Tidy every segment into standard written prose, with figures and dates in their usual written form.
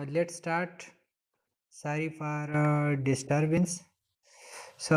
Let's start. Sorry for disturbance. So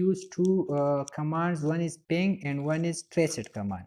use two commands, one is ping and one is traceit command.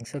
So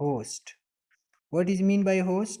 host, what is mean by host?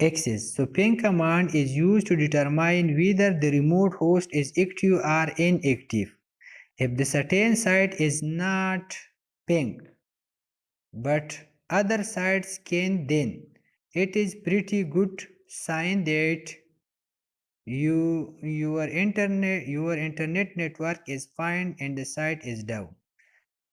access. So ping command is used to determine whether the remote host is active or inactive. If the certain site is not pinged, but other sites can, then it is pretty good sign that your internet network is fine and the site is down.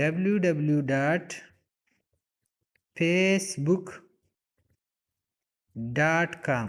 www.facebook.com.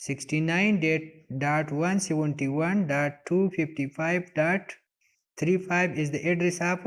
69.171.255.35 is the address of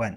1।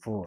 4।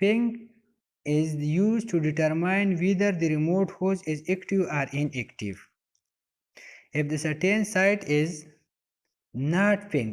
ping is used to determine whether the remote host is active or inactive. If the certain site is not ping,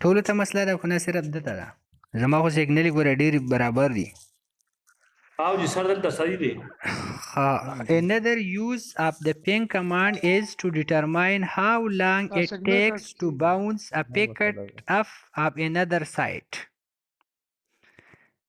ټولو ته مسله ده خو نه صرف دته ده. زما خو سیګنل ګوره ډېر برابر دي. او جی سر دلته صحیح دی. Another use of the ping command is to determine how long it takes to bounce a packet of another site.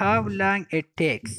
how long it takes,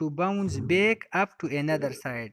to bounce back up to another site,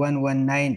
119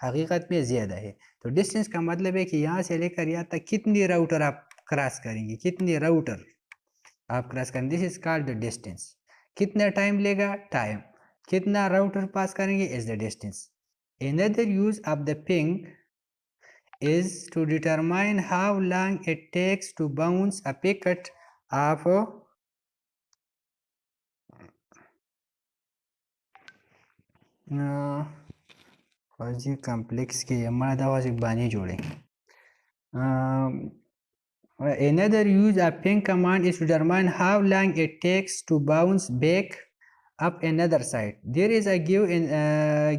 حقیقت میں زیادہ ہے. تو distance کا مطلب ہے کہ یہاں سے لے کر یہاں تک کتنی راؤٹر آپ کراس کریں گے, کتنی راؤٹر آپ کراس کریں گے. This is called the distance. کتنا ٹائم لے گا, ٹائم. کتنا راؤٹر پاس کریں گے is the distance. Another use of the ping is to determine how long it takes to bounce a packet of فوزی کمپلیکس کے ہمارا دوا سے بانی جوڑے. Another use of ping command is to determine how long it takes to bounce back up another site. There is a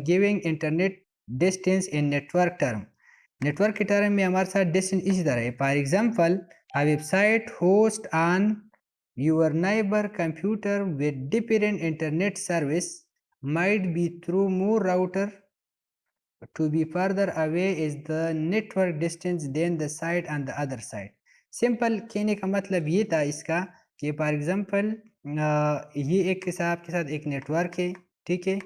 giving internet distance in network term. Network کے term میں ہمارے ساتھ distance اسی طرح ہے. For example, a website host on your neighbor computer with different internet service might be through more router to be further away is the network distance than the site on the other side. Simple کہنے کا مطلب یہ تھا اس کا کہ for example یہ ایک آپ کے ساتھ ایک نیٹ ورک ہے, ٹھیک ہے,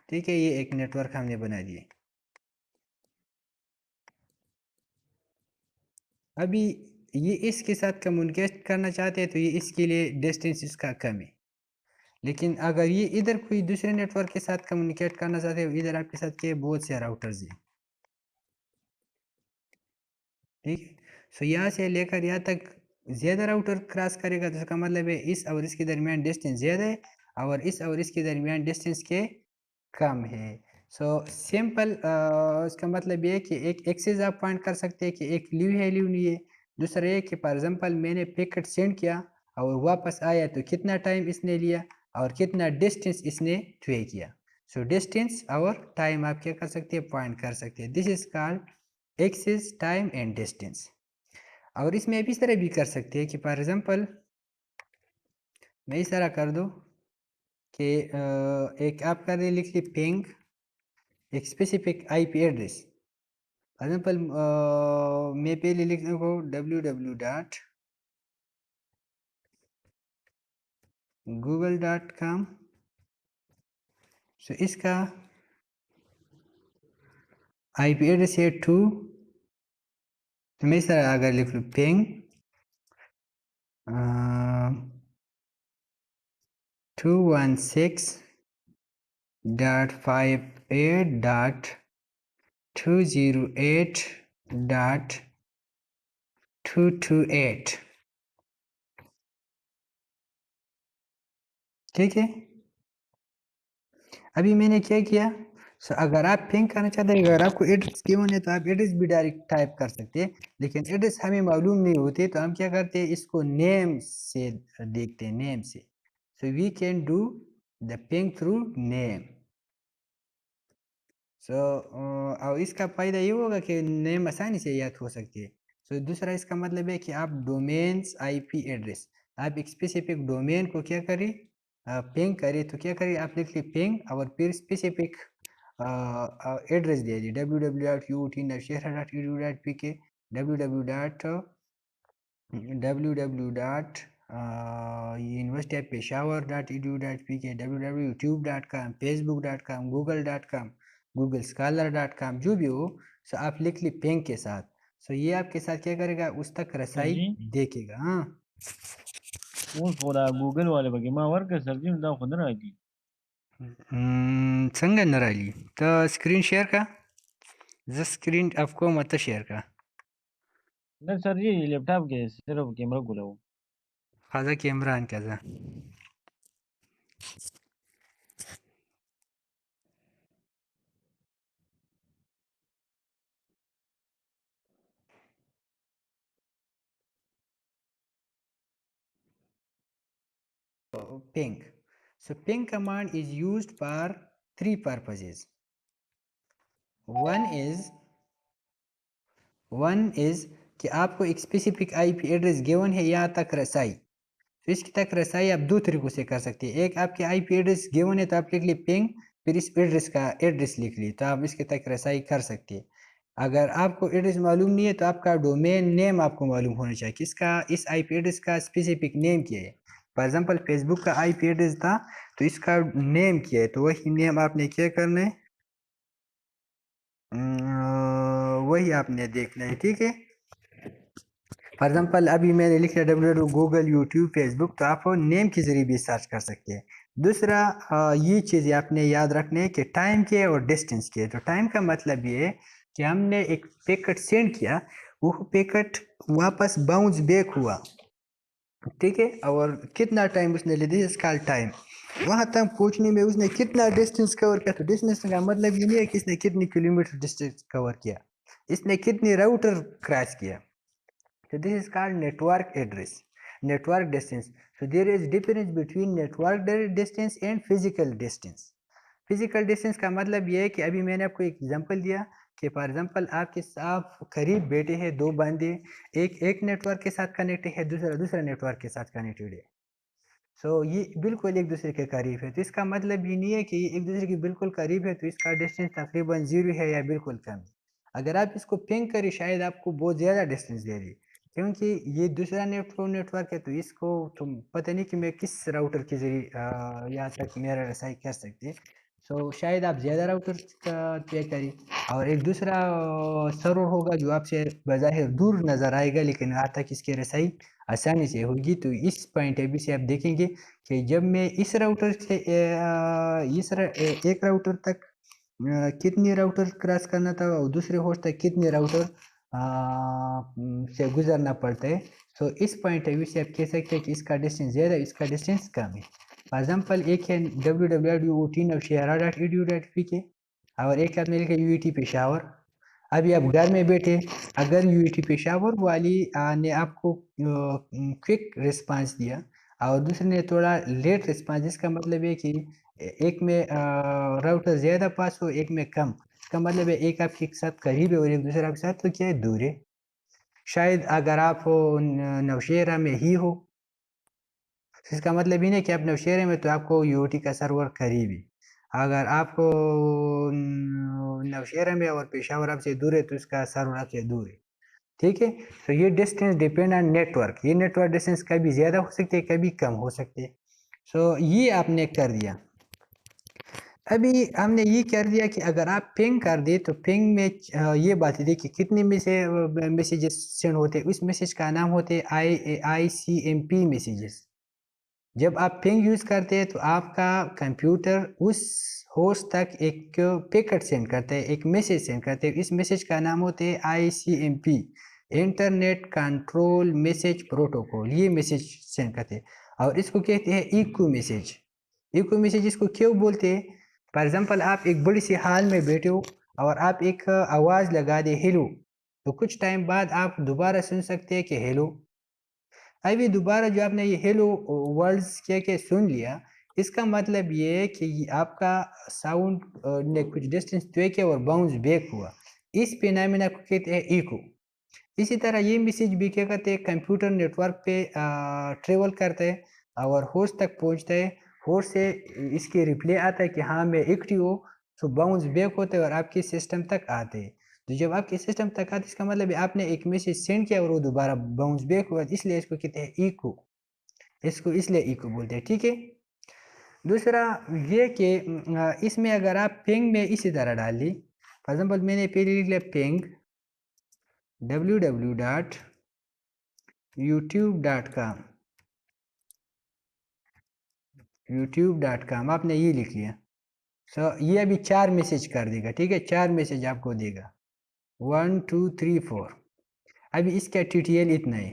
ٹھیک ہے, یہ ایک نیٹ ورک ہم نے بنا دیے. ابھی یہ اس کے ساتھ کمیونیکیٹ کرنا چاہتے ہیں تو یہ اس کے لیے ڈسٹینس اس کا کم ہے. لیکن اگر یہ ادھر کوئی دوسرے نیٹ ورک کے ساتھ کمیونیکیٹ کرنا چاہتے ہیں, ادھر آپ کے ساتھ کے بہت سے راؤٹرز ہیں, ٹھیک ہے. سو یہاں سے لے کر یہاں تک زیادہ راؤٹر کراس کرے گا تو اس کا مطلب ہے اس اور اس کے درمیان ڈسٹینس زیادہ ہے اور اس اور اس کے درمیان ڈسٹینس کے کم ہے. سو سمپل اس کا مطلب یہ ہے کہ ایک ایکسس آپ پوائنٹ کر سکتے ہیں کہ ایک لیو ہے لیو نہیں ہے. دوسرا یہ کہ فار ایگزامپل میں نے پیکٹ سینڈ کیا اور واپس آیا تو کتنا ٹائم اس نے لیا اور کتنا ڈسٹینس اس نے طے کیا. سو ڈسٹینس اور ٹائم آپ کیا کر سکتے ہیں, پوائنٹ کر سکتے ہیں. This is called axis, time and distance. اور اس میں اس طرح بھی کر سکتے ہیں کہ فار ایگزامپل میں اس طرح کر دوں کہ ایک آپ کر دیں, لکھ لی پنگ ایک specific I P address. For example میں پہلے لکھ دوں کو www.google.com. سو اس کا آئی پی ایڈریس ہے 2. تو میں اس طرح اگر لکھ لوں پنگ 216.58.208.228, ٹھیک ہے. ابھی میں نے کیا کیا, سو اگر آپ پنگ کرنا چاہتے ہیں, اگر آپ کو ایڈریس گیون ہے تو آپ ایڈریس بھی ڈائریکٹ ٹائپ کر سکتے ہیں, لیکن ایڈریس ہمیں معلوم نہیں ہوتے تو ہم کیا کرتے ہیں, اس کو نیم سے دیکھتے ہیں, نیم سے. So we can do the ping through name. So اور اس کا فائدہ یہ ہوگا کہ نیم آسانی سے یاد ہو سکتی ہے. سو دوسرا اس کا مطلب ہے کہ آپ ڈومینس آئی پی ایڈریس, آپ ایک اسپیسیفک ڈومین کو کیا کریں, پنگ کرے تو کیا کرے, آپ لکھ لی پنگ اور پھر اسپیسیفک ایڈریس دے دی www.ut.shehra.edu.pk, www.universityofpeshawar.edu.pk, www.youtube.com, facebook.com, google.com, googlescholar.com, جو بھی ہو. سو آپ لکھ لی پنگ کے ساتھ. سو یہ آپ کے ساتھ کیا کرے گا, اس تک رسائی دیکھے گا. ہاں گوگل والے بگی ما ورکه سرجیم دا خود راځي څنګه نه راځي, ته سکرین شیر کا, زه سکرین اف کوم ته شیر کا. نه سر جی لیپ ٹاپ کې صرف کیمرہ کولاو خدا camera on کزا. Ping. So ping command is used for 3 purposes. One is کہ آپ کو ایک specific I P address given ہے یہاں تک رسائی. تو اس کی تک رسائی آپ دو طریقوں سے کر سکتے ہیں. ایک آپ کے آئی پی ایڈریس گیون ہے تو آپ لکھ لی پنگ, پھر اس ایڈریس کا ایڈریس لکھ لی, تو آپ اس کی تک رسائی کر سکتے ہیں. اگر آپ کو ایڈریس معلوم نہیں ہے تو آپ کا ڈومین نیم آپ کو معلوم ہونا چاہیے, کس کا, اس آئی پی ایڈریس کا اسپیسیفک نیم کیا ہے. فار ایگزامپل فیس بک کا آئی پی ایڈریس تھا تو اس کا نیم کیا ہے, تو وہی نیم آپ نے کیا کرنا ہے, وہی آپ نے دیکھنا ہے، ٹھیک ہے. فار ایگزامپل ابھی میں نے لکھ دیا www گوگل یوٹیوب فیس بک، تو آپ نیم کے ذریعے بھی سرچ کر سکتے ہیں. دوسرا یہ چیزیں آپ نے یاد رکھنے ہے کہ ٹائم کے اور ڈسٹینس کے. تو ٹائم کا مطلب یہ ہے کہ ہم نے ایک پیکٹ سینڈ کیا، وہ پیکٹ واپس باؤنس بیک ہوا، ٹھیک ہے، اور کتنا ٹائم اس نے لیا، دس از کال ٹائم. وہاں تک پہنچنے میں اس نے کتنا ڈسٹینس کور کیا. تو ڈسٹینس کا مطلب یہ نہیں ہے کہ اس نے کتنی کلومیٹر ڈسٹینس کور کیا، اس نے کتنی راؤٹر کراس کیا. So this is called network address, network distance. So there is difference between network distance and physical distance. Physical distance کا مطلب یہ ہے کہ ابھی میں نے آپ کو ایک ایگزامپل دیا کہ فار ایگزامپل آپ قریب بیٹھے ہیں، دو بندے، ایک نیٹ ورک کے ساتھ کنیکٹ ہے، دوسرا نیٹ ورک کے ساتھ کنیکٹڈ ہے. سو یہ بالکل ایک دوسرے کے قریب ہے. تو اس کا مطلب یہ نہیں ہے کہ یہ ایک دوسرے کے بالکل قریب ہے تو اس کا ڈسٹینس تقریباً 0 ہے یا بالکل کم ہے. اگر آپ اس کو پنگ کریں شاید آپ کو بہت زیادہ ڈسٹینس دے دی، کیونکہ یہ دوسرا نیٹ ورک ہے، تو اس کو تم پتہ نہیں کہ میں کس راؤٹر کے ذریعے یہاں تک میرا رسائی کر سکتے. سو شاید آپ زیادہ راؤٹر کا پے کریں، اور ایک دوسرا سرور ہوگا جو آپ سے بظاہر دور نظر آئے گا لیکن وہاں تک اس کی رسائی آسانی سے ہوگی. تو اس پوائنٹ آف ویو سے آپ دیکھیں گے کہ جب میں اس راؤٹر سے ایک راؤٹر تک کتنی راؤٹر کراس کرنا تھا اور دوسرے ہوسٹ تک کتنے راؤٹر سے گزرنا پڑتا ہے. تو اس پوائنٹ آف ویو سے آپ کہہ سکتے ہیں کہ اس کا ڈسٹینس زیادہ، اس کا ڈسٹینس کم ہے. فار ایگزامپل ایک ہے www.navshehra.edu.pk اور ایک آپ نے لکھا UET پشاور. ابھی آپ گھر میں بیٹھے، اگر UET پشاور والی نے آپ کو کوئک رسپانس دیا اور دوسرے نے تھوڑا لیٹ رسپانس، جس کا مطلب ہے کہ ایک میں راؤٹر زیادہ پاس ہو، ایک میں کم. اس کا مطلب ہے ایک آپ کے ساتھ قریب ہے اور ایک دوسرے آپ کے ساتھ تو کیا ہے، دور ہے. شاید اگر آپ نوشہرہ میں ہی ہو، اس کا مطلب یہ نہیں کہ آپ نوشہرہ میں تو آپ کو UET کا سرور قریب ہے. اگر آپ کو نوشہرہ میں اور پشاور آپ سے دور ہے تو اس کا سرور آپ سے دور ہے، ٹھیک ہے. تو یہ distance depend on network. یہ نیٹ ورک ڈسٹینس کبھی زیادہ ہو سکتے کبھی کم ہو سکتے. سو یہ آپ نے کر دیا. ابھی ہم نے یہ کر دیا کہ اگر آپ پنگ کر دیں تو پنگ میں یہ بات ہے کہ کتنے میں سے میسیجز سینڈ ہوتے، اس میسیج کا نام ہوتے ICMP میسیجز. جب آپ پنگ یوز کرتے ہیں تو آپ کا کمپیوٹر اس ہوسٹ تک ایک پیکٹ سینڈ کرتا ہے، ایک میسیج سینڈ کرتے ہیں. اس میسیج کا نام ہوتے ہے ICMP، internet control message protocol. یہ میسیج سینڈ کرتے ہیں اور اس کو کہتے ہیں ایکو میسیج. ایکو میسیج اس کو کیوں بولتے ہیں؟ فار ایگزامپل آپ ایک بڑی سی ہال میں بیٹھے ہو اور آپ ایک آواز لگا دے ہیلو، تو کچھ ٹائم بعد آپ دوبارہ سن سکتے ہیں کہ ہیلو. ابھی دوبارہ جو آپ نے یہ ہیلو ورڈز کیا سن لیا، اس کا مطلب یہ ہے کہ آپ کا ساؤنڈ نے کچھ ڈسٹینس طے کیا اور باؤنس بیک ہوا. اس فینامنا کو کہتے ہیں ایکو. اسی طرح یہ میسیج بھی کیا کرتے ہیں، کمپیوٹر نیٹ ورک پہ ٹریول کرتا ہے اور ہوسٹ تک پہنچتا ہے. ہوسٹ سے اس کے ریپلے آتا ہے کہ ہاں میں ایکٹیو ہوں، تو باؤنس بیک ہوتا ہے اور آپ کے سسٹم تک آتے ہیں. تو جب آپ کے سسٹم تک آتے اس کا مطلب ہے آپ نے ایک میسیج سینڈ کیا اور وہ دوبارہ باؤنس بیک ہوا، اس لیے اس کو کہتے ہیں ایکو. اس کو اس لیے ایکو بولتے ہیں، ٹھیک ہے. دوسرا یہ کہ اس میں اگر آپ پنگ میں اسی طرح ڈال لی، فار ایگزامپل میں نے پہلے لکھ لیا پنگ www.youtube.com آپ نے یہ لکھ لیا. سو یہ ابھی 4 میسیج کر دے گا، ٹھیک ہے. 4 میسیج آپ کو دے گا، 1 2 3 4. ابھی اس کا TTL اتنا ہے،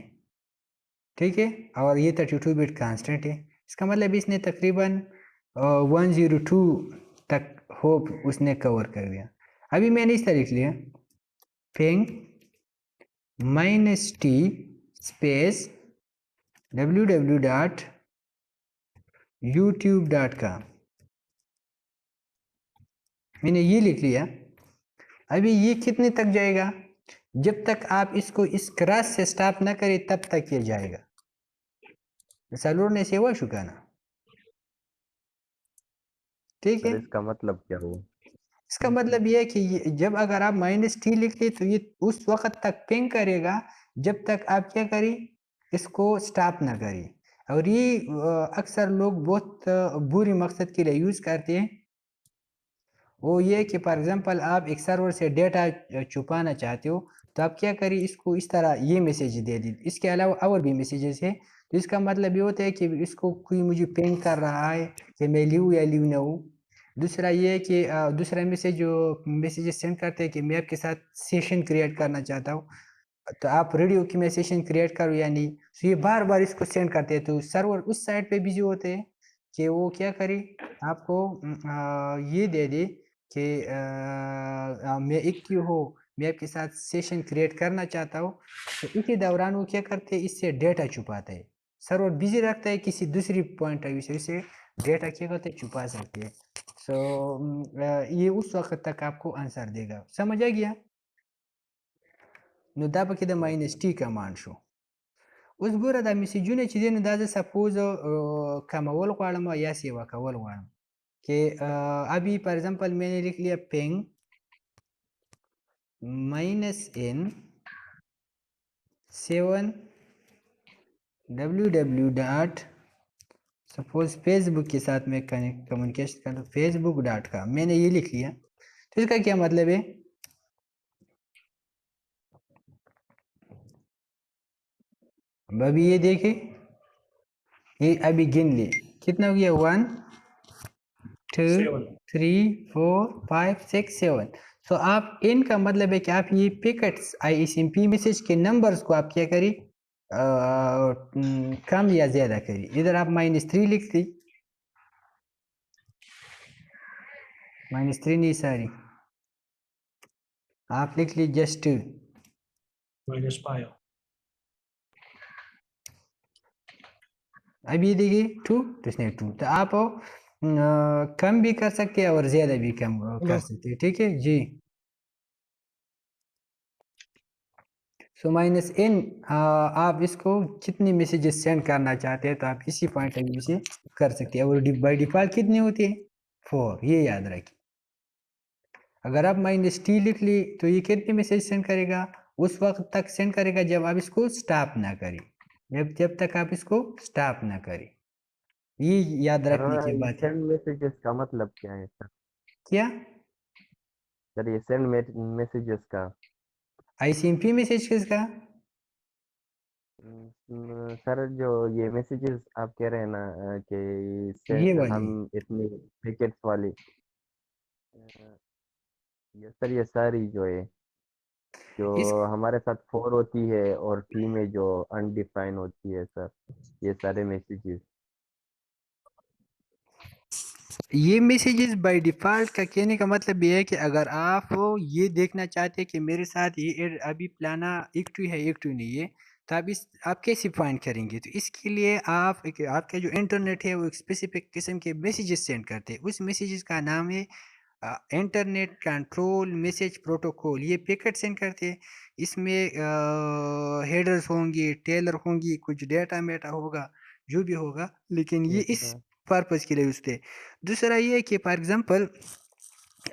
ٹھیک ہے، اور یہ 32 بٹ کانسٹنٹ ہے. اس کا مطلب اس نے تقریباً 102 تک ہوپ اس نے کور کر دیا. ابھی میں نے اس طرح لکھ لیا پنگ -T اسپیس www.youtube.com. میں نے یہ لکھ لیا. ابھی یہ کتنے تک جائے گا؟ جب تک آپ اس کو اس کراس سے سٹاپ نہ کریں تب تک یہ جائے گا. سرور نے سیوا شکانا، ٹھیک ہے. اس کا مطلب کیا ہوا؟ اس کا مطلب یہ ہے کہ جب اگر آپ -T لکھ لیں تو یہ اس وقت تک پنگ کرے گا جب تک آپ کیا کریں، اس کو سٹاپ نہ کریں. اور یہ اکثر لوگ بہت بری مقصد کے لیے یوز کرتے ہیں. وہ یہ کہ فار ایگزامپل آپ ایک سرور سے ڈیٹا چھپانا چاہتے ہو تو آپ کیا کریں، اس کو اس طرح یہ میسیج دے دیں. اس کے علاوہ اور بھی میسیجز ہیں، تو اس کا مطلب یہ ہوتا ہے کہ اس کو کوئی مجھے پینگ کر رہا ہے کہ میں لیوں یا لیوں نہ ہوں. دوسرا یہ ہے کہ دوسرا میسیج جو میسیجز سینڈ کرتے ہیں کہ میں آپ کے ساتھ سیشن کریٹ کرنا چاہتا ہوں، تو آپ ریڈیو کی میں سیشن کریٹ کرو یا نہیں. تو یہ بار بار اس کو سینڈ کرتے ہیں، تو سرور اس سائٹ پہ بزی ہوتے ہیں کہ وہ کیا کرے، آپ کو یہ دے دے کہ میں ایکٹیو ہو، میں آپ کے ساتھ سیشن کریٹ کرنا چاہتا ہوں. تو اسی دوران وہ کیا کرتے ہیں، اس سے ڈیٹا چھپاتا ہے. سرور بزی رکھتا ہے کسی دوسری پوائنٹ آف ویو سے، اسے ڈیٹا کیا کرتے ہیں، چھپا سکتے ہیں. سو یہ اس وقت تک آپ کو آنسر دے گا. سمجھ آ گیا؟ نو دا پکې د ماینس ټي کمانډ شو. اوس ګوره دا میسیجونه چې دي نو دا زه سپوز کمول غواړم یا سیوا کول غواړم کہ ابھی فار ایگزامپل میں نے لکھ لیا پینگ -n 7 سپوز فیس بک کے ساتھ میں کمیونیکیشن کرتا ہوں facebook.com میں نے یہ لکھ لیا. تو اس کا کیا مطلب ہے، ابھی یہ دیکھیں، یہ ابھی گن لے کتنا ہو گیا، 1 2 3 4 5 6 7. سو آپ ان کا مطلب ہے کہ آپ یہ پیکٹس ISMP میسج کے نمبرز کو آپ کیا کریں، کم یا زیادہ کریں. ادھر آپ -3 لکھ دی، -3 نہیں ساری، آپ لکھ لی جسٹ -5 ابھی دیکھیے 2 تو اس نے 2. تو آپ کم بھی کر سکتے ہیں اور زیادہ بھی کم کر سکتے ہیں. ٹھیک ہے جی. سو -n آپ اس کو کتنی میسیجز سینڈ کرنا چاہتے ہیں تو آپ اسی پوائنٹ آف ویو سے کر سکتے ہیں. اور بائی ڈیفالٹ کتنے ہوتے ہیں، 4. یہ یاد رکھیں. اگر آپ -t لکھ لی تو یہ کتنے میسیج سینڈ کرے گا، اس وقت تک سینڈ کرے گا جب آپ اس کو سٹاپ نہ کریں، جب تک آپ اس کو سٹاپ نہ کریں. یہ یاد رکھنے کی بات ہے. سینڈ میسیجز کا مطلب کیا ہے سر؟ کیا سر یہ سینڈ میسیجز کا ICMP میسیج کس کا، سر جو یہ میسیجز آپ کہہ رہے ہیں نا کہ یہ والی ہم اتنی پیکٹس والی، یہ سر یہ ساری جو ہے جو اس ہمارے ساتھ 4 ہوتی ہے اور ٹی میں جو انڈیفائن ہوتی ہے سر، یہ سارے میسیجز. یہ میسیجز بائی ڈیفالٹ کا کہنے کا مطلب یہ ہے کہ اگر آپ یہ دیکھنا چاہتے ہیں کہ میرے ساتھ یہ ابھی پلانا ایکٹیو ہے ایکٹیو نہیں ہے، تو آپ کیسے فائنڈ کریں گے. تو اس کے لیے آپ کا جو انٹرنیٹ ہے وہ ایک اسپیسیفک قسم کے میسیجز سینڈ کرتے ہیں. اس میسیجز کا نام ہے انٹرنیٹ کنٹرول میسیج پروٹوکول. یہ پیکٹ سینڈ کرتے ہیں، اس میں ہیڈرز ہوں گی، ٹیلر ہوں گی، کچھ ڈیٹا میٹا ہوگا، جو بھی ہوگا، لیکن یہ اس پرپز کے لیے یوز ہوتے. دوسرا یہ ہے کہ فار ایگزامپل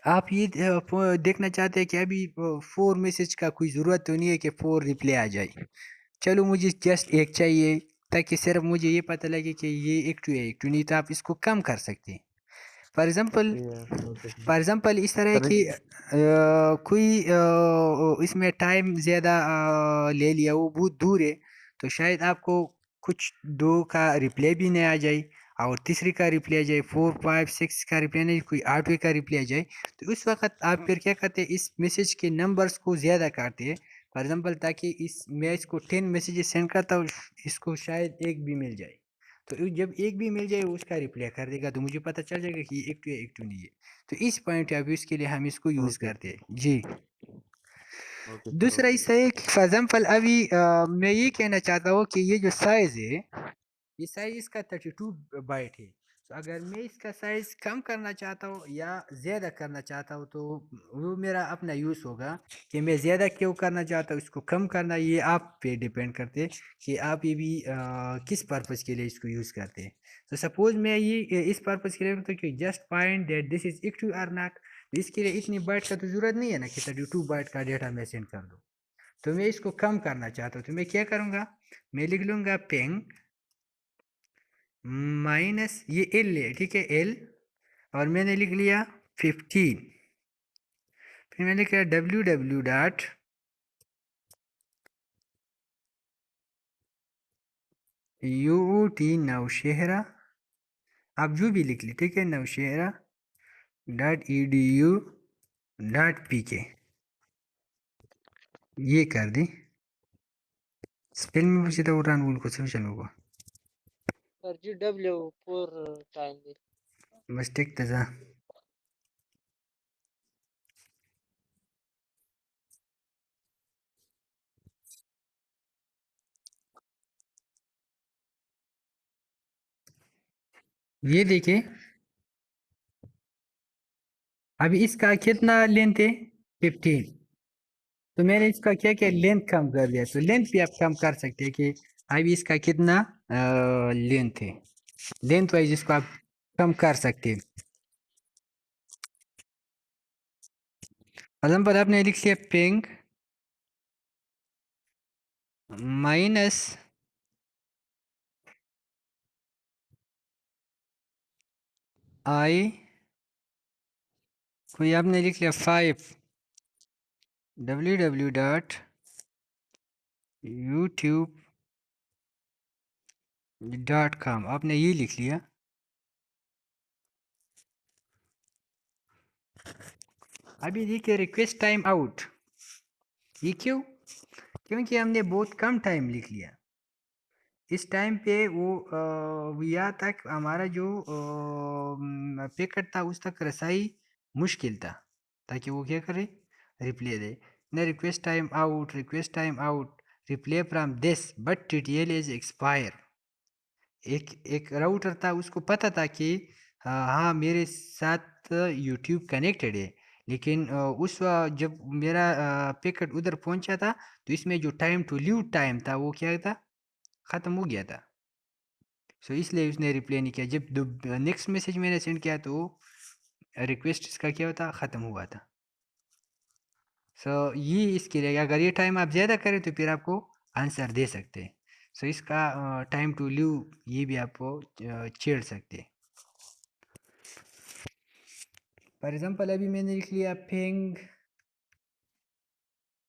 آپ یہ دیکھنا چاہتے ہیں کہ ابھی 4 میسیج کا کوئی ضرورت تو نہیں ہے کہ 4 ریپلے آ جائے، چلو مجھے جسٹ ایک چاہیے تاکہ صرف مجھے یہ پتہ لگے کہ یہ ایکٹیو ہے ایکٹیو نہیں. تو آپ اس کو کم کر سکتے ہیں. فار ایگزامپل اس طرح ہے کہ کوئی اس میں ٹائم زیادہ لے لیا، وہ بہت دور ہے، تو شاید آپ کو کچھ 2 کا ریپلے بھی نہیں آ جائے اور تیسری کا ریپلے آ جائے، 4 5 6 کا ریپلے نہیں، کوئی 8ویں کا ریپلے آ جائے. تو اس وقت آپ پھر کیا کرتے ہیں، اس میسیج کے نمبرز کو زیادہ کرتے ہیں. فار ایگزامپل تاکہ میں اس کو 10 میسیجز سینڈ کرتا ہوں، اس کو شاید ایک بھی مل جائے. تو جب ایک بھی مل جائے اس کا ریپلائی کر دے گا تو مجھے پتہ چل جائے گا کہ یہ ایکٹیو ہے ایکٹیو نہیں ہے. تو اس پوائنٹ آف ویو کے لیے ہم اس کو یوز کرتے ہیں جی. دوسرا اس سے فار ایگزامپل ابھی میں یہ کہنا چاہتا ہوں کہ یہ جو سائز ہے، یہ سائز اس کا 32 بائٹ ہے. تو اگر میں اس کا سائز کم کرنا چاہتا ہوں یا زیادہ کرنا چاہتا ہوں تو وہ میرا اپنا یوز ہوگا کہ میں زیادہ کیوں کرنا چاہتا ہوں، اس کو کم کرنا یہ آپ پہ ڈیپینڈ کرتے کہ آپ یہ بھی کس پرپز کے لیے اس کو یوز کرتے ہیں. تو سپوز میں یہ اس پرپز کے لیے کرتا ہوں کہ just find that this is active اور ناٹ. اس کے لیے اتنی بائٹ کا تو ضرورت نہیں ہے نا کہ 32 بائٹ کا ڈیٹا میں سینڈ کر دوں. تو میں اس کو کم کرنا چاہتا ہوں تو میں کیا کروں گا، میں لکھ لوں گا پینگ مائنس یہ ایل ہے، ٹھیک ہے ایل، اور میں نے لکھ لیا 15. پھر میں نے لکھا www. UOT نوشہرہ، آپ جو بھی لکھ لی ٹھیک ہے، نوشہرہ .edu.pk یہ کر دی స్పెల్ మిస్టేక్ అయితే రాను ఊళ్ళకి వచ్చి నువ్వు Sir, GW for time. Mistake తజా یہ دیکھیں ابھی اس کا کتنا لینتھ ہے 15، تو میں نے اس کا کیا کیا لینتھ کم کر دیا، تو لینتھ بھی آپ کم کر سکتے ہیں کہ ابھی اس کا کتنا لینتھ ہے، لینتھ وائز اس کو آپ کم کر سکتے ہیں. اعظم پر آپ نے لکھ لیا پنگ مائنس آئی، کوئی آپ نے لکھ لیا 5 www.youtube.com آپ نے یہ لکھ لیا. ابھی دیکھیے ریکویسٹ ٹائم آؤٹ، یہ کیوں؟ کیونکہ ہم نے بہت کم ٹائم لکھ لیا. اس ٹائم پہ وہ یہاں تک ہمارا جو پیکٹ تھا اس تک رسائی مشکل تھا، تاکہ وہ کیا کرے، ریپلے دے. نہ request time out replay from this but T T L is expire. ایک راؤٹر تھا، اس کو پتہ تھا کہ ہاں میرے ساتھ یوٹیوب کنیکٹڈ ہے، لیکن اس جب میرا پیکٹ ادھر پہنچا تھا تو اس میں جو ٹائم ٹو لیو ٹائم تھا وہ کیا تھا، ختم ہو گیا تھا. سو اس لیے اس نے ریپلائی نہیں کیا. جب نیکسٹ میسیج میں نے سینڈ کیا تو ریکویسٹ اس کا کیا ہوتا، ختم ہوا تھا. سو یہ اس کے لیے اگر یہ ٹائم آپ زیادہ کریں تو پھر آپ کو آنسر دے سکتے ہیں. سو اس کا ٹائم ٹو لیو یہ بھی آپ کو چھیڑ سکتے ہیں. فار ایگزامپل ابھی میں نے لکھ لیا پینگ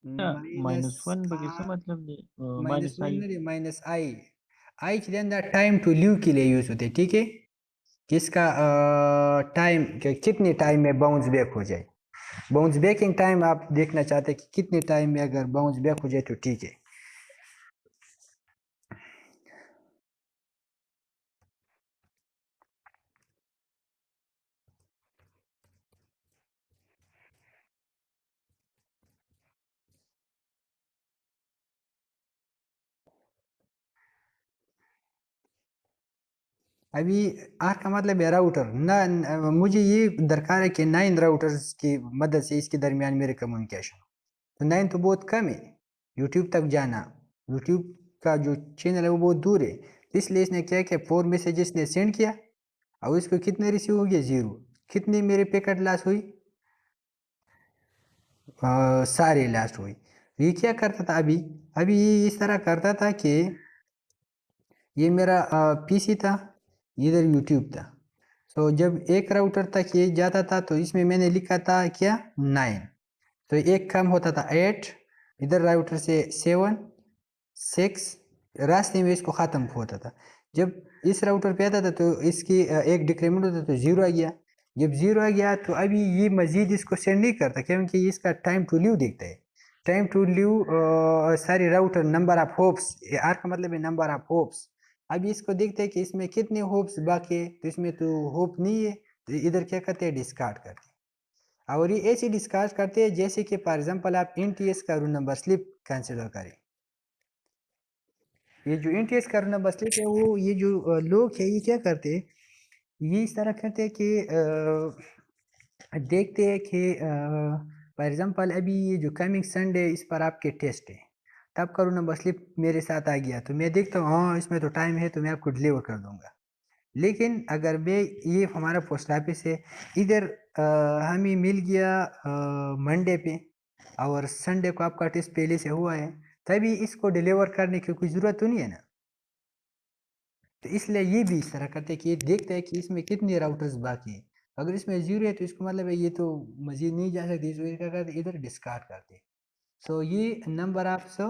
-1 بگی سے مطلب دی مائنس -i مائنس آئی کے اندر ٹائم ٹو لیو کے لیے یوز ہوتے، ٹھیک ہے، کس کا ٹائم کتنے ٹائم میں باؤنس بیک ہو جائے. باؤنس بیکنگ ٹائم آپ دیکھنا چاہتے ہیں کہ کتنے ٹائم میں اگر باؤنس بیک ہو جائے تو ٹھیک ہے. ابھی آر کا مطلب ہے راؤٹر، نہ مجھے یہ درکار ہے کہ 9 راؤٹرز کی مدد سے اس کے درمیان میرے کمیونیکیشن، تو 9 تو بہت کم ہے. یوٹیوب تک جانا، یوٹیوب کا جو چینل ہے وہ بہت دور ہے، اس لیے اس نے کیا کہ 4 میسیجز نے سینڈ کیا اور اس کو کتنے ریسیو ہو گیا، 0. کتنے میرے پیکٹ لاس ہوئی، سارے لاس ہوئی. یہ کیا کرتا تھا، ابھی یہ اس طرح کرتا تھا کہ یہ میرا پی سی تھا، ادھر یوٹیوب تھا. سو جب ایک راؤٹر تک یہ جاتا تھا تو اس میں نے لکھا تھا کیا 9، تو ایک کم ہوتا تھا 8، ادھر راؤٹر سے 7 6، راستے میں اس کو ختم ہوتا تھا. جب اس راؤٹر پہ آتا تھا تو اس کی ایک ڈیکریمنٹ ہوتا تو 0 آ گیا. جب 0 آ گیا تو ابھی یہ مزید اس کو سینڈ نہیں کرتا کیونکہ اس کا ٹائم ٹو لیو دیکھتا ہے. Time to live sorry router number of hops, آر کا مطلب ہے نمبر آف ہوپس. ابھی اس کو دیکھتے ہیں کہ اس میں کتنے ہوپس باقی ہے، تو اس میں تو ہوپ نہیں ہے، تو ادھر کیا کرتے ہیں، ڈسکارڈ کرتے ہیں. اور یہ ایسی ڈسکارڈ کرتے ہیں جیسے کہ فار ایگزامپل آپ این ٹی ایس کا رول نمبر سلپ کنسیڈر کریں. یہ جو این ٹی ایس کا رول نمبر سلپ ہے وہ یہ جو لوگ ہیں یہ کیا کرتے ہیں، یہ اس طرح کرتے ہیں کہ دیکھتے ہیں کہ فار ایگزامپل ابھی یہ جو کمنگ سنڈے اس پر آپ کے ٹیسٹ ہے، تب کا رول نمبر سلپ میرے ساتھ آ گیا تو میں دیکھتا ہوں ہاں اس میں تو ٹائم ہے تو میں آپ کو ڈلیور کر دوں گا. لیکن اگر میں یہ ہمارا پوسٹ آفس ہے، ادھر ہمیں مل گیا منڈے پہ اور سنڈے کو آپ کا ٹیسٹ پہلے سے ہوا ہے، تبھی اس کو ڈلیور کرنے کی کوئی ضرورت تو نہیں ہے نا. تو اس لیے یہ بھی اس طرح کرتے کہ یہ دیکھتے ہیں کہ اس میں کتنے راؤٹرز باقی ہیں. اگر اس میں 0 ہے تو اس کو مطلب ہے یہ تو مزید نہیں جا سکتی، اس کو کیا کرتے ادھر ڈسکارڈ کرتے. سو یہ نمبر آپ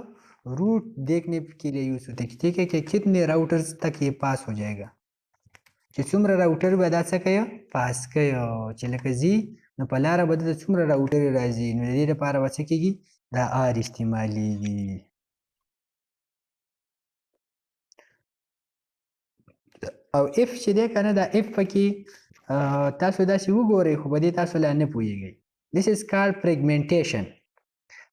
روٹ دیکھنے کے لیے یوز ہوتے ہیں، ٹھیک ہے، کہ کتنے راؤٹرز تک یہ پاس ہو جائے گا، چې څومره راوټر به دا څه کوي پاس کوي، چې لکه ځي نو په لاره به دلته څومره راوټرې راځي، نو د دې لپاره به څه کېږي دا آر استعمالیږي. او اف چې دی که نه دا اف پکې تاسو داسې وګورئ خو په دې تاسو لا نه پوهیږئ. This is called fragmentation.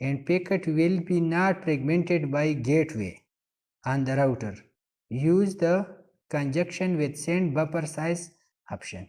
and packet will be not fragmented by gateway on the router. Use the conjunction with send buffer size option.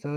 so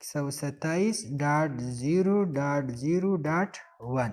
127.0.0.1.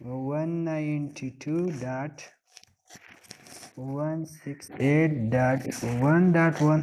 192.168.1.1,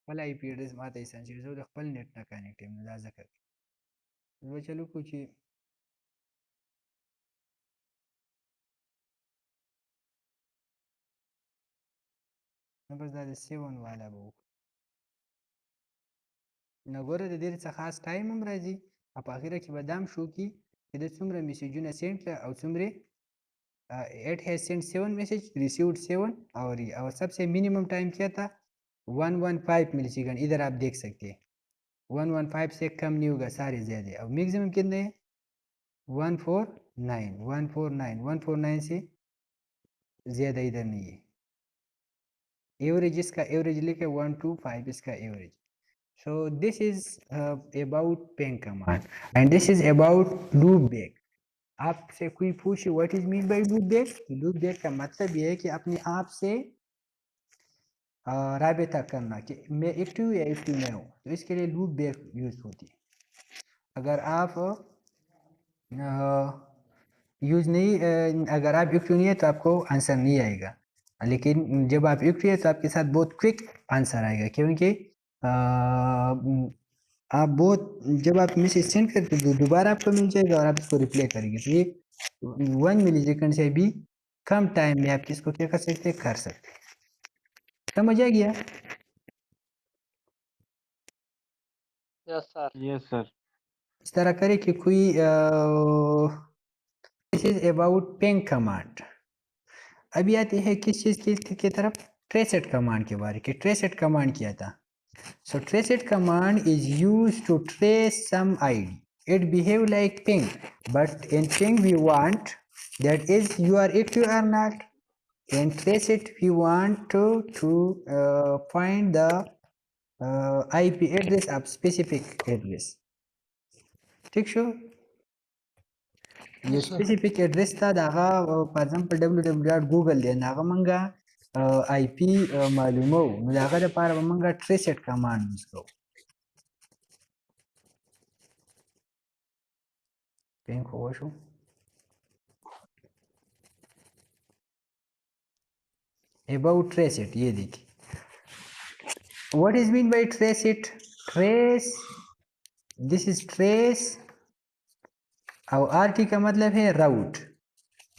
خپل آی پی اډرس ماته یې سنجوي، زه د خپل نیټ نه کنیکټ یم، نو دا ځکه به چلو کو چې نو بس دا د 7 والا به وکړو. نو ګوره د دې څخه خاص ټایم هم راځي په اخره کې به دا هم شو کي چې د څومره میسیجونه سینډ کړه او څومره it has sent 7 message received 7 اور سب سے منیمم ٹائم کیا تھا 115 ملی سیکنڈ. ادھر آپ دیکھ سکتے ہیں 115 سے کم نہیں ہوگا, سارے زیادہ. اور میکسیمم کتنے ہیں 149 سے زیادہ ادھر نہیں ہے. ایوریج اس کا ایوریج لکھے 125 اس کا average. So this is about ping command and this is about loop back. آپ سے کوئی پوچھے what is mean by loop back؟ loop back کا مطلب یہ ہے کہ اپنے آپ سے رابطہ کرنا کہ میں ایکٹیو یا ایکٹیو نہیں ہوں, تو اس کے لیے لوپ بیک یوز ہوتی ہے. اگر آپ ایکٹیو نہیں ہے تو آپ کو آنسر نہیں آئے گا, لیکن جب آپ ایکٹیو ہے تو آپ کے ساتھ بہت کوئک آنسر آئے گا, کیونکہ آپ جب آپ میسیج سینڈ کرتے تو دوبارہ آپ کو مل جائے گا اور آپ اس کو ریپلائی کریں گے. تو یہ 1 ملی سیکنڈ سے بھی کم ٹائم میں آپ کس کو کیا کر سکتے کر سکتے. سمجھ آ گیا؟ Yes, sir. Yes, sir. اس طرح کرے کہ کوئی this is about ping command. ابھی آتے ہیں کس چیز کی طرف, ٹریسٹ کمانڈ کے بارے کہ ٹریسٹ کمانڈ کیا تھا. So traced command is used to trace some ID. It behave like ping, but in ping we want that is you are active or not. In traced we want to find the IP address of specific address. ٹھیک شو, یہ specific address تھا داغا for example www.google دی ناغه منګه آی پی معلومو نو داغه لپاره به منګه ټریسټ کمانډ use کوو. پینګ خو وشو about traced یہ دیکھیں what is mean by traced. trace this is trace اور are T کا مطلب ہے راؤٹ.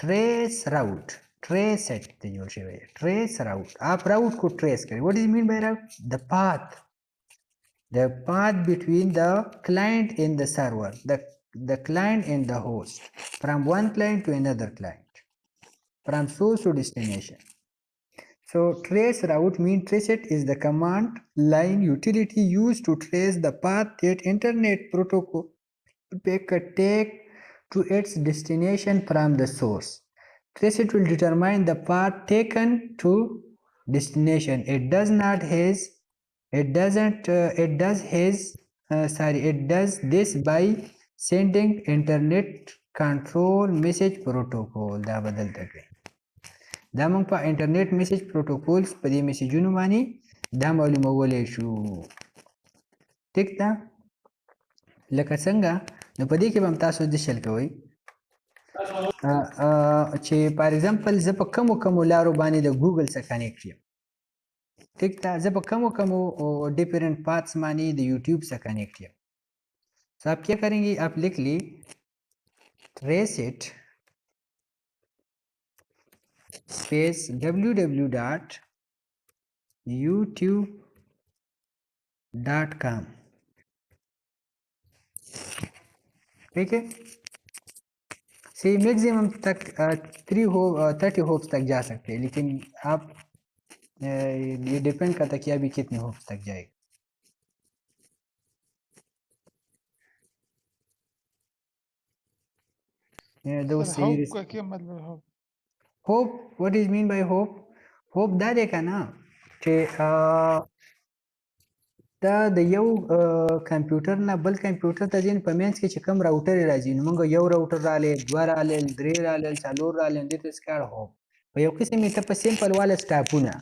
ٹریس راؤٹ ٹریس جوڑ شوی ہے ٹریس راؤٹ, آپ راؤٹ کو ٹریس کریں. what is mean by route? the path between the client and the server, the client and the host, from one client to another client, from source to destination. So trace route mean traced is the command line utility used to trace the path that internet protocol take to its destination from the source. Traced will determine the path taken to destination. It does this by sending internet control message protocol. دا بدل تکي دا موږ په internet message پروتوکولز په دې میسجونو باندې دا معلومولای شو. ټیک ده لکه څنګه نو په دې کې به هم تاسو د شل کوئ چې فار ایگزامپل زه په کومو لارو باندې د ګوګل سره کنیکټ یم. ٹھیک تھا, زه په کومو ډیفرنٹ پاتس باندې د یوټیوب سره کنیکټ یم. تو آپ کیا کریں گے, آپ لکھ لی ٹریسٹ اسپیس www.youtube.com. ٹھیک ہے, سی میکزیمم تک 30 ہوپس تک جا سکتے ہیں, لیکن آپ یہ ڈیپینڈ کرتا کہ ابھی کتنے ہوپس تک جائے گا. ہوپ کا کیا مطلب ہے؟ Hope what is mean by hope? Hope دا دی که نه چې دا د یو کمپیوټر نه بل کمپیوټر ته ځین په منځ کې چې کوم راوټر راځي نو موږ یو راوټر رالی 2 رالی 3 رالی 4 رالی دې ته سکار هوپ په یو قسم ته په سیمپل واله سټاپونه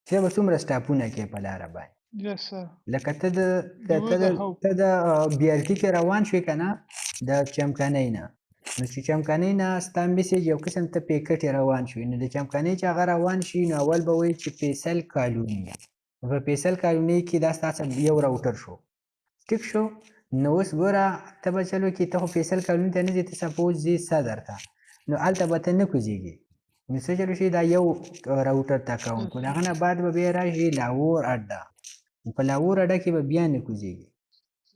چې به څومره سټاپونه کې په لاره باندې لکه ته د بي آر ټي کې روان شوې که نه د چمکنۍ نه نو چې چمکنۍ نه ستا میسج یو قسم ته پیکټ روان شوي نو د چمکنۍ چې هغه روان شي نو اول به وایي چې فیصل کالوني په فیصل کالوني کې دا ستاسو یو راوټر شو. ټیک شو, نو اوس ګوره ته به چلو کې ته خو فیصل کالوني ته نه ځې, ته سپوز ځې صدر ته نو هلته به ته نه کوزېږي نو څه چلو شي دا یو راوټر ته کوم خو د هغه نه بعد به بیا راشي لاهور اډه, په لاهور اډه کې به بیا نه کوزېږي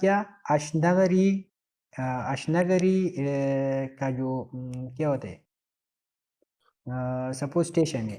کیا اشنگری اشنگری کا جو کیا ہوتا ہے سپوز اسٹیشن ہے.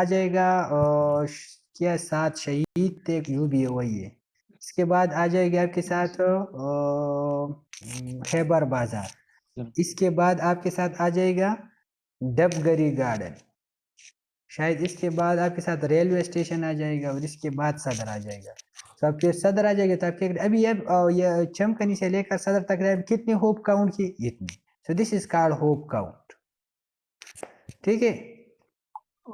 آ جائے گا کیا ساتھ شہید تھے جو بھی ہے وہی ہے. اس کے بعد آ جائے گا آپ کے ساتھ خیبر بازار. اس کے بعد آپ کے ساتھ آ جائے گا ڈبگری گارڈن. شاید اس کے بعد آپ کے ساتھ ریلوے اسٹیشن آ جائے گا اور اس کے بعد صدر آ جائے گا. تو آپ کے صدر آ جائے گا تو آپ کے ابھی اب یہ چمکنی سے لے کر صدر تک کتنے ہوپ کاؤنٹ کی اتنی. سو دس از کارڈ ہوپ کاؤنٹ. ٹھیک ہے.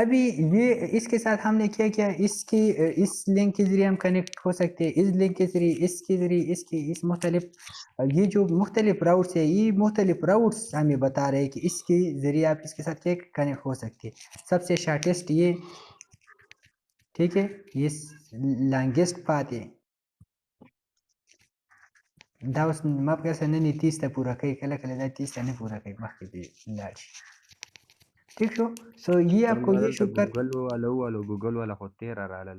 ابھی یہ اس کے ساتھ ہم نے کیا کیا اس لنک کے ذریعے ہم کنیکٹ ہو سکتے ہیں. اس لنک کے ذریعے اس کے ذریعے اس مختلف یہ جو مختلف راؤٹس ہے یہ مختلف راؤٹس ہمیں بتا رہے ہیں کہ اس کے ذریعے آپ اس کے ساتھ کیا کنیکٹ ہو سکتے ہیں. سب سے شارٹیسٹ یہ ٹھیک ہے یہ لانگیسٹ پاتھ ہے. دا اوس ما په کسه نه 30 ته پوره کوي کله کله دا 30 ته نه پوره کوي مخکې دې لاړ شي. ٹھیک شو. سو یہ آپ کو یہ شو کر ګوګل والا خو 13 رالل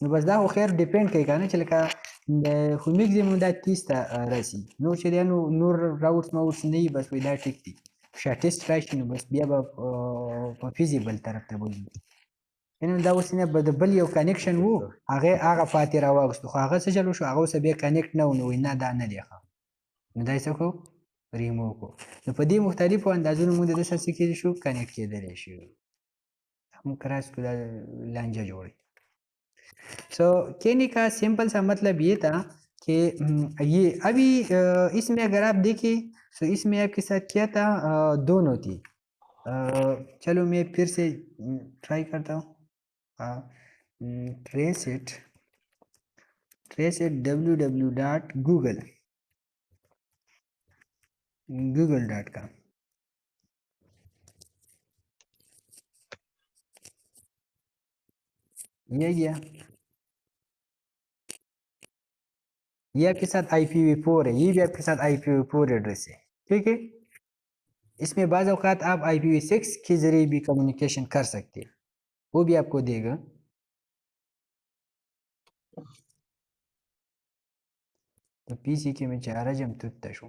نو بس دا خو خیر ډیپینډ کوي کنه چې لکه خو میکزیمم دا 30 ته راشي. نو چې دا نور راوټس ماوټس نه وي بس وای دا ټیک دي. شارټیسټ راشي نو بس بیا به په فیزیبل طرف ته بولي. نو دا اوس نه د بل یو کنیکشن وو هغه پاتې راوغستو خو هغه څه چلو شو هغه اوس بیا کنیکټ نه ونو نه دا نه دی ښه. نو دا یې څه کو ریموو کو. نو په دې مختلفو اندازونو موږ د څه کېدای شو کنیکټ کېدلی شو. ہم کراس کو لانجا جوڑی. سو کہنے کا سمپل سا مطلب یہ تھا کہ یہ ابھی اس میں اگر آپ دیکھیں تو اس میں آپ کے ساتھ کیا تھا دونوں تھی. چلو میں پھر سے ٹرائی کرتا ہوں. Trace it www.google.com. یہ آپ کے ساتھ IPv4 ہے. یہ بھی آپ کے ساتھ IPv4 ایڈریس ہے. ٹھیک ہے. اس میں بعض اوقات آپ IPv6 کے ذریعے بھی کمیونیکیشن کر سکتے ہیں. وہ بھی آپ کو دے گا. تو پی سی کې مې چې ارجم توته شو.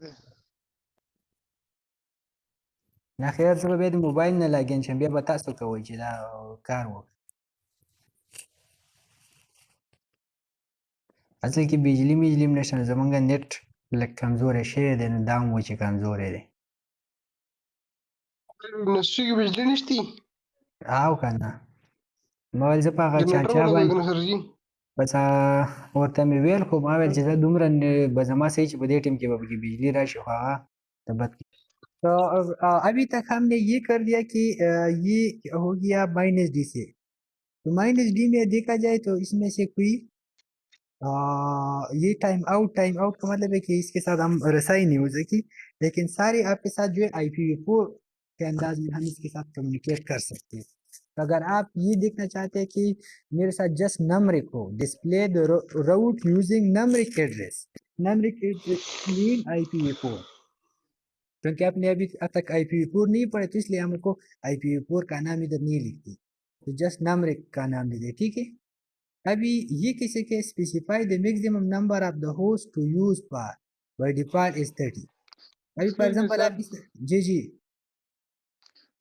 دی نه خیر زه به بیا د موبایل نه لاګین شم بیا به تاسو کوئ چې دا کار وکړي. اصل کې بجلی هم نشته زمونږ نیټ لږ کمزوری شوی دی نو دا هم و چې کمزوری دی. یونیورسټي کې بجلی نشتی او که نه ما ویل زه په هغه جنریټر چاچا ولګوي باندې کنه سر جي بس ورته مې ویل خو ما ویل چې زه دومره به زما صحیح چې په دې ټیم کې به پکې بجلی راشي خو هغه ته بد. تو ابھی تک ہم نے یہ کر دیا کہ یہ ہو گیا -D سے. تو -D میں دیکھا جائے تو اس میں سے کوئی یہ ٹائم آؤٹ کا مطلب ہے کہ اس کے ساتھ ہم رسائی نہیں ہو سکی لیکن سارے آپ کے ساتھ جو ہے IPv4 کے انداز میں ہم اس کے ساتھ کمیونیکیٹ کر سکتے ہیں. اگر آپ یہ دیکھنا چاہتے ہیں کہ میرے ساتھ جسٹ نمبرک ہو ڈسپلے راؤٹ یوزنگ نمبرک ایڈریس مین IPv4 کیونکہ آپ نے ابھی تک IPv4 نہیں پڑھے تو اس لیے ہم کو IPv4 کا نام ادھر نہیں لکھتی تو جسٹ نمبرک کا نام دے دے. ٹھیک ہے. ابھی یہ کسی کے specify the maximum number of the host to use per by default is 30. ابھی فار ایگزامپل آپ جی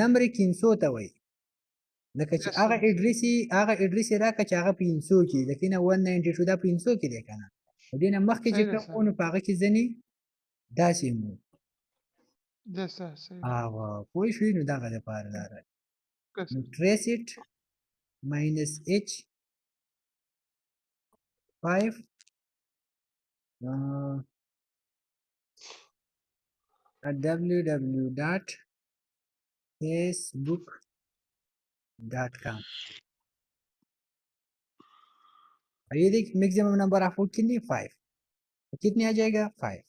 نمبر 300 ته وایي لکه چې Yes, هغه sir. ایډریس راکړه چې هغه په 300 کې لکه نه 192 دا په 300 کې دی که نه د دې نه مخکې چې صحیح ده کوم سر و نو په هغه کې ځینې داسې مو Yes, sir. صحیح ده. پوه شوي نو دغه دپاره دا راځي. Okay, نو sir. ټریس اټ -H 5 www.facebook.com. یہ دیکھ میکسیمم نمبر آف ہوپ کتنی 5 کتنے آ جائے گا 5.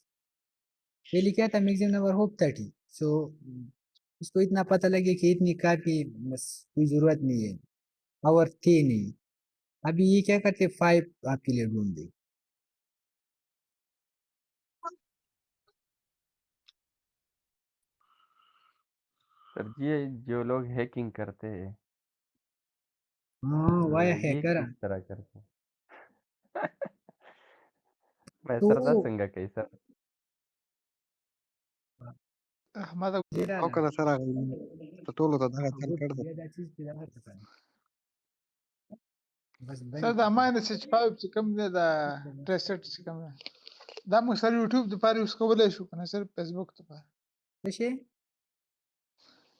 پہلے کیا تھا میکسیمم نمبر ہوپ 30. سو اس کو اتنا پتہ لگے کہ اتنی کافی بس کوئی ضرورت نہیں ہے اور تھی نہیں. ابھی یہ کیا کرتے 5 آپ کے لیے ڈھونڈ دے سر یہ جو لوگ ہیکنگ کرتے ہیں وای یہ هیکر کس طرح کرتے ہیں میں تو سردا څنګه کوي سر احمد جیرا او کله سره غوښتل ته ټولو ته دغه چل ابو کړ دې دا چیز پیدا کرتا ہے بس سر دا ماینس ایچ 5 چې کوم دی دا ټریسټ چې کوم دی دا موږ سره یوټیوب د پاره یوز کولای شو کنه سر فیسبوک ته پاره شي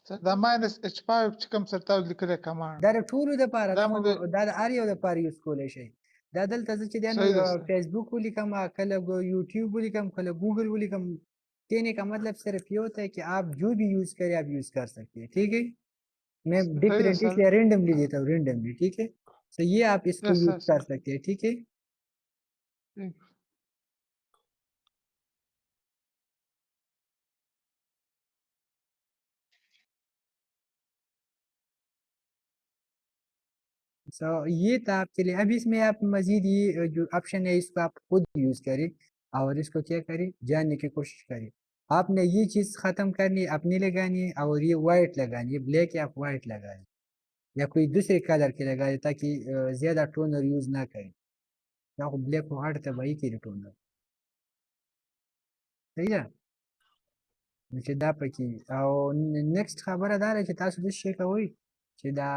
سر دا ماینس ایچ 5 چې کوم سر تاسو لیکل کمانډ دا د ټولو د پاره دا موږ دا د ار یو د پاره یوز کولای شي دا دلته زه چې دی صحیح ده نو سر فیسبوک ولیکم کله یوٹیوب ولیکم کله گوگل ولیکم کہنے کا مطلب صرف یہ ہوتا ہے کہ آپ جو بھی یوز کریں آپ یوز کر سکتے ہیں ٹھیک ہے میں صحیح ہے ڈفرینٹ اس سر لیے رینڈملی دیتا ہوں رینڈملی ٹھیک ہے تو یہ آپ اس کو یس یوز سر کر سکتے ہیں ٹھیک ہے یہ تھا آپ کے لیے اب اس میں آپ مزید یہ جو آپشن ہے اس کو آپ خود یوز کریں اور اس کو کیا کریں جاننے کی کوشش کریں آپ نے یہ چیز ختم کرنی ہے اپنی لگانی ہے اور یہ وائٹ لگانی ہے بلیک یا آپ وائٹ لگائیں یا کوئی دوسرے کلر کے لگائیں تاکہ زیادہ ٹونر یوز نہ کریں یا بلیک کو ہٹ تباہی کے لیے ٹونر صحیح ہے چې دا پکې او نیکسټ خبره دا ده چې تاسو د شي کوئ چې دا